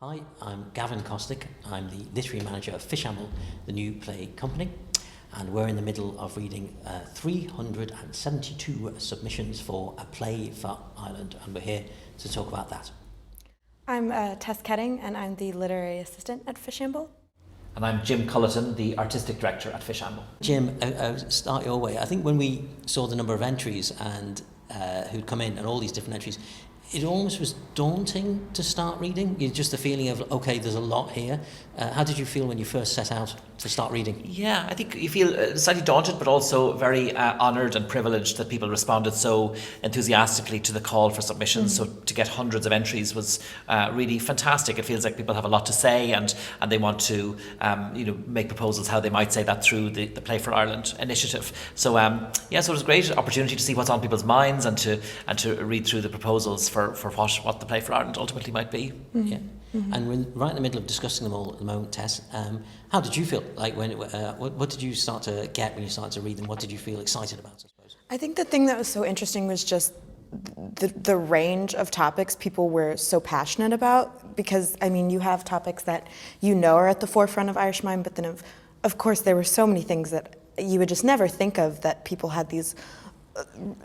Hi, I'm Gavin Kostick. I'm the literary manager of Fishamble, the new play company, and we're in the middle of reading 372 submissions for a play for Ireland, and we're here to talk about that. I'm Tess Koetting, and I'm the literary assistant at Fishamble. And I'm Jim Culleton, the artistic director at Fishamble. Jim, I'll start your way. I think when we saw the number of entries and who'd come in and all these different entries, it almost was daunting to start reading. Just the feeling of, okay, there's a lot here. How did you feel when you first set out to start reading? Yeah, I think you feel slightly daunted, but also very honoured and privileged that people responded so enthusiastically to the call for submissions. So to get hundreds of entries was really fantastic. It feels like people have a lot to say, and they want to make proposals how they might say that through the Play for Ireland initiative. So so it was a great opportunity to see what's on people's minds and to read through the proposals for what the Play for Ireland ultimately might be. Mm-hmm. Yeah. Mm-hmm. And we're right in the middle of discussing them all at the moment, Tess. How did you feel? Like what did you start to get when you started to read them? What did you feel excited about, I suppose? I think the thing that was so interesting was just the range of topics people were so passionate about, because, I mean, you have topics that are at the forefront of Irish mind, but then of course there were so many things that you would just never think of that people had these.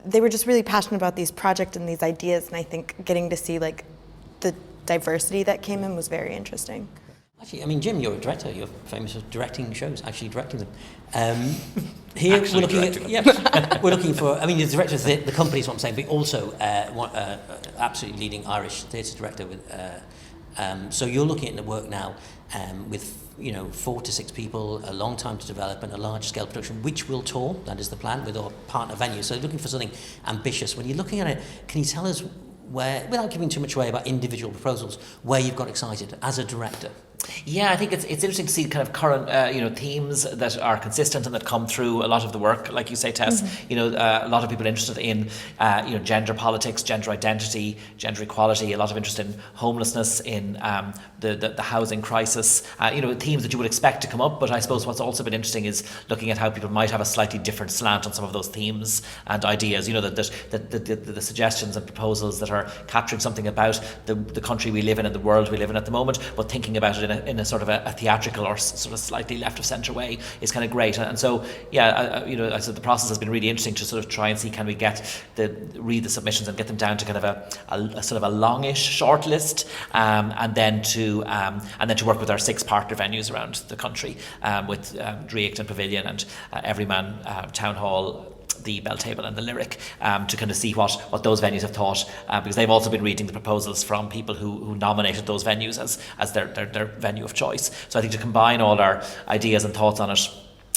They were just really passionate about these projects and these ideas, and I think getting to see like the diversity that came in was very interesting. Actually, I mean, Jim, you're a director. You're famous for directing shows, actually directing them. Here we're looking at, we're looking for. I mean, you're the director of the company is what I'm saying, but also absolutely leading Irish theatre director with. So you're looking at the work now with 4 to 6 people, a long time to develop, and a large scale production, which will tour. That is the plan with our partner venue. So looking for something ambitious. When you're looking at it, can you tell us where, without giving too much away about individual proposals, where you've got excited as a director? Yeah, I think it's interesting to see kind of current themes that are consistent and that come through a lot of the work, like you say, Tess. Mm-hmm. A lot of people interested in gender politics, gender identity, gender equality. A lot of interest in homelessness, in the housing crisis. Themes that you would expect to come up. But I suppose what's also been interesting is looking at how people might have a slightly different slant on some of those themes and ideas. The suggestions and proposals that are capturing something about the country we live in and the world we live in at the moment, but thinking about it in a sort of a theatrical or sort of slightly left of centre way is kind of great. And so, I said the process has been really interesting to sort of try and see, can we read the submissions and get them down to kind of a sort of a longish short list, and then to work with our 6 partner venues around the country, with Dreacht Pavilion and Everyman Town Hall, the Bell Table and the Lyric, to kind of see what those venues have thought, because they've also been reading the proposals from people who nominated those venues as their venue of choice. So I think to combine all our ideas and thoughts on it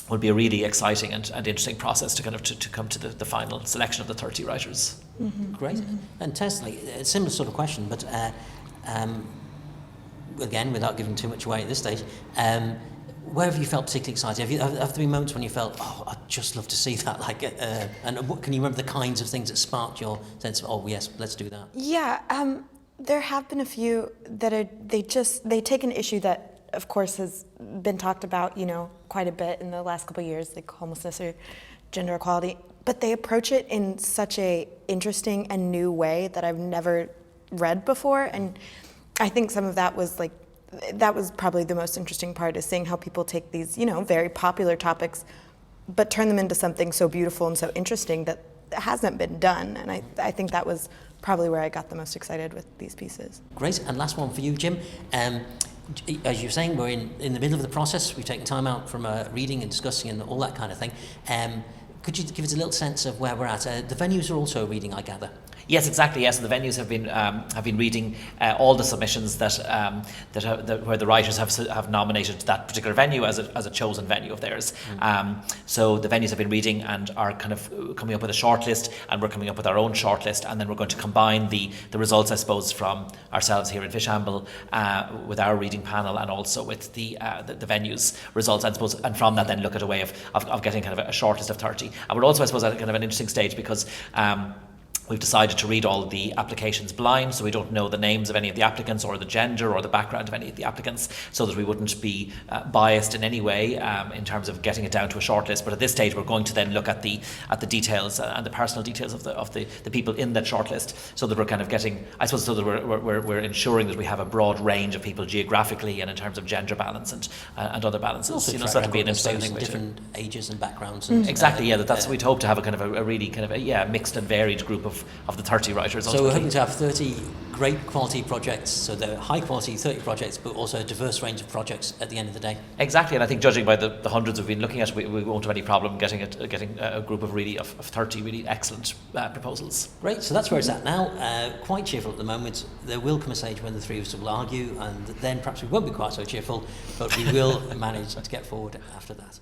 will be a really exciting and interesting process to kind of to come to the final selection of the 30 writers. Mm-hmm. Great. Mm-hmm. And Tess, a similar sort of question, but again, without giving too much away at this stage, where have you felt particularly excited? Have there been moments when you felt, I'd just love to see that? And what, can you remember the kinds of things that sparked your sense of, oh yes, let's do that? Yeah, there have been a few that they take an issue that, of course, has been talked about, quite a bit in the last couple of years, like homelessness or gender equality, but they approach it in such a interesting and new way that I've never read before, and I think some of that was probably the most interesting part, is seeing how people take these, very popular topics, but turn them into something so beautiful and so interesting that hasn't been done. And I think that was probably where I got the most excited with these pieces. Great. And last one for you, Jim. As you're saying, we're in the middle of the process. We've taken time out from reading and discussing and all that kind of thing. Could you give us a little sense of where we're at? The venues are also reading, I gather. Yes, exactly. Yes, and the venues have been reading all the submissions that where the writers have nominated that particular venue as a chosen venue of theirs. So the venues have been reading and are kind of coming up with a shortlist, and we're coming up with our own shortlist, and then we're going to combine the results, I suppose, from ourselves here in Fishamble with our reading panel, and also with the venues results, I suppose, and from that then look at a way of getting kind of a shortlist of 30. And we're also, I suppose, at kind of an interesting stage, because We've decided to read all of the applications blind, so we don't know the names of any of the applicants or the gender or the background of any of the applicants, so that we wouldn't be biased in any way in terms of getting it down to a shortlist. But at this stage, we're going to then look at the details and the personal details of the people in that shortlist, so that we're kind of getting, I suppose, so that we're ensuring that we have a broad range of people geographically and in terms of gender balance and other balances. Also, so that'd be an interesting thing. Different ages and backgrounds. And, exactly, that's we'd hope to have a kind of a really kind of a mixed and varied group of the 30 writers. So we're hoping to have 30 great quality projects, so they're high quality 30 projects, but also a diverse range of projects at the end of the day. Exactly, and I think judging by the hundreds we've been looking at, we won't have any problem getting a group of 30 really excellent proposals. Great, so that's where it's at now. Quite cheerful at the moment. There will come a stage when the three of us will argue, and then perhaps we won't be quite so cheerful, but we will manage to get forward after that.